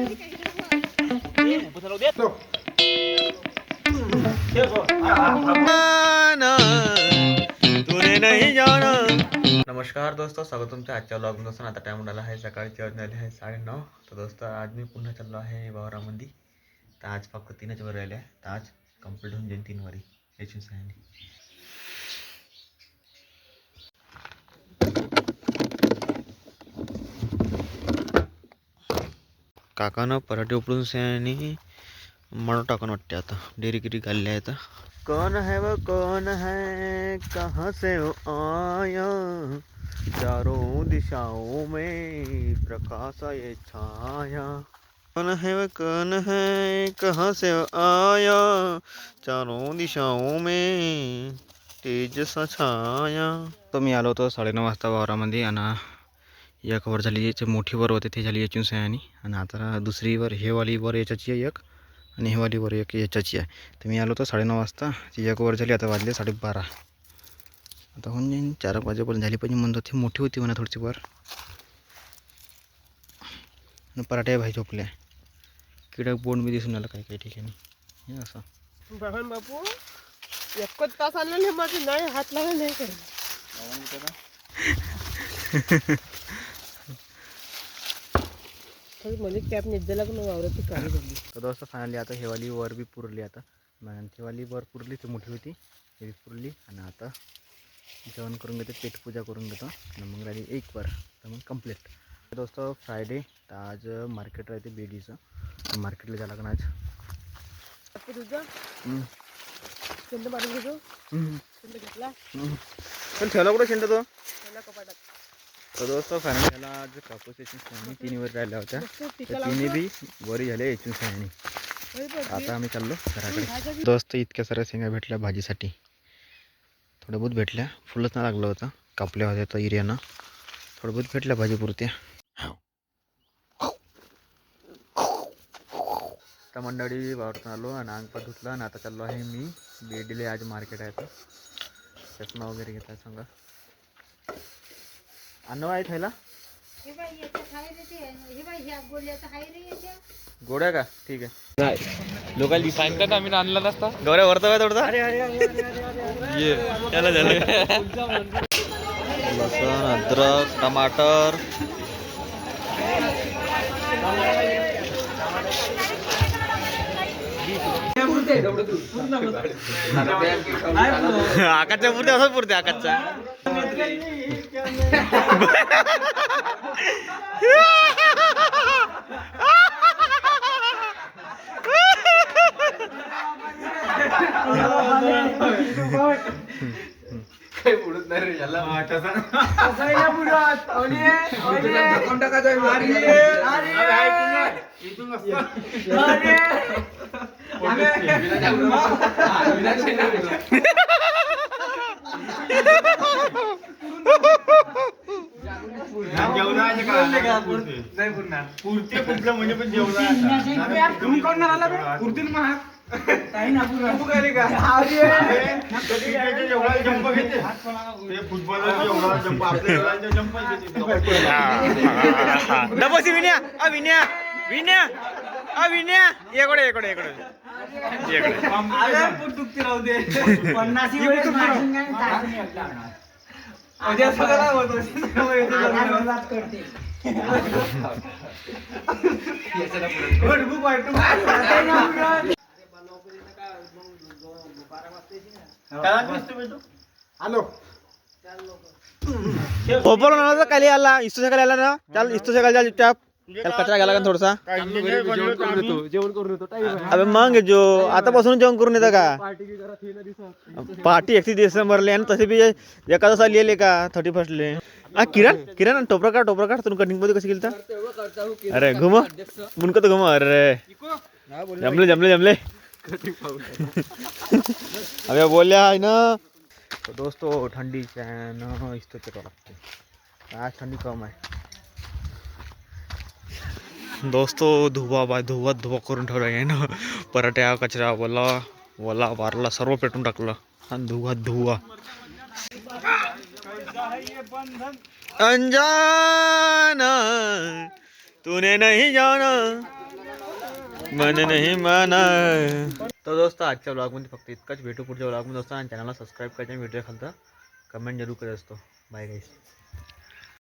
तूने नहीं जाना। नमस्कार दोस्तों, स्वागत तुमचं आजच्या ब्लॉग मध्ये. आता टाइम झाला आहे सकाळचे, वाजले आहे 9:30. तर दोस्तों आज मी पुन्हा चाललो आहे वावरामध्ये. तर आज फक्त 3च वर राहिले आहे. तर आज कंप्लीट होऊन जाईल 3 वारी याची सहाय्याने. काकानं पराठे उपडून सहाय्याने मळ टाकून वाटते. आता डेरी किरी घालले आहेत. कौन है वो कौन है, कहाँ से वो आया, चारों दिशाओं में प्रकाश ये छाया. कौन है वो कौन है, कहाँ से वो आया, चारों दिशाओं में तेज सा छाया. तो मी आलो होतो 9:30 वाजता वावरामध्ये. आणि एक वर झाली, याची मोठी वर होते ती झाली याची सहाय्याने. आणि आता दुसरी वर हे वाली वर याच्याची आहे एक, आणि ही वाली वर एक याच्याची आहे. तर मी आलो होतो 9:30 वाजता. ती एक वर झाली. आता वाजले 12:30. आता होऊन जाईन 4 वाजेपर्यंत झाली पाहिजे म्हणतो. ती मोठी होती म्हणा थोडीशी वर. आणि पराठे भाई झोपले. किडक बोंड मी दिसून आलं काही काही ठिकाणी. हे असं बघन बापू एकच तास आला नाही, माझं नाही हात लावा नाही कर. मला कॅप निघायला लागून वावराची काळी झाली. तर दोस्त फायनली आता हेवाली वर बी पुरली. आता तेवाली वर पुरली, तर मोठी होती हे बी पुरली. आणि आता जेवण करून घेते, पेटपूजा करून घेतो, आणि मग राहिली एक वर. तर मग कंप्लीट. दोस्त फ्रायडे, तर आज मार्केट राहते बेडीचं. मार्केटला जायला लागणार आज. तुझं शेंड मारून घेतो. शेंड घेतला पण ठेवला कुठं शेंड तो कपाटात. तर दोस्त फायनली त्याला आज कापूस याची सहाय्याने 3 वर राहिल्या होत्या. तर 3 बी वरी झाल्या याची सहाय्याने. आता आम्ही चाललो घराकडे. दोस्त इतक्या साऱ्या शेंगा भेटल्या भाजीसाठी. थोड्या बहुत भेटल्या, फुलच नाही लागलं होतं. कापल्या होत्या तर एरियानं थोडं बहुत भेटल्या भाजीपुरत्या. तर मंडळी वावरतून आलो आणि अंगपात धुतला. आणि आता चाललो आहे मी बेडीले. आज मार्केट आहे. तर चष्मा वगैरे घेतला सांगा. अन्न आहे खायला गोड्या का? ठीक आहे. लोकांनी सांगतात आम्ही आणला नसता. गौऱ्या वरता आहे थोडसा. लसूण, अद्रक, टमाटर. आकाशच्या पुरते असंच पुरते आकाशच्या. काही पुढत नाही रे याला. पुरते कुठलं म्हणजे पण जेवण डबोसी विन्या अ विन्या विन्या अ विन्या एकडे एकडे एकडे एकडे. हॅलो पोपल ना खाली आला. इस्तू सकाळी आला ना. चाल इस्तू सकाळी चाल चुपचाप. त्याला कचरा घ्यायला का थोडासा. जेवण करून येतो. अबे मग जो आता बसून जेवण करून येतं का? पार्टी 31 डिसेंबरले. आणि तसे बी एका दिवसा लिहिले का 31st. हा किरण किरण टोपरा काढ तुम्ही कटिंग मध्ये कशी केली. अरे घुम मुनक तो घुम. अरे जमले जमले जमले. अबे बोलल्या आहे ना. तो दोस्तों ठंडीच्या न इस्तो ते लागते. आज थंडी कम आहे दोस्तों. धुवा करून ठेवला आहे ना. पराठ्या कचरा वला वारला सर्व पेटून टाकलं. आणि धुवा अनजाना तूने नहीं जाना. मन नाही माना. तर दोस्त आजच्या ब्लॉगमध्ये फक्त इतकंच. भेटू पुढच्या ब्लॉगमध्ये. दोस्त आणि चॅनलला सबस्क्राईब करायचं आणि व्हिडिओ खालता कमेंट जरूर करत असतो. बाय गाईस.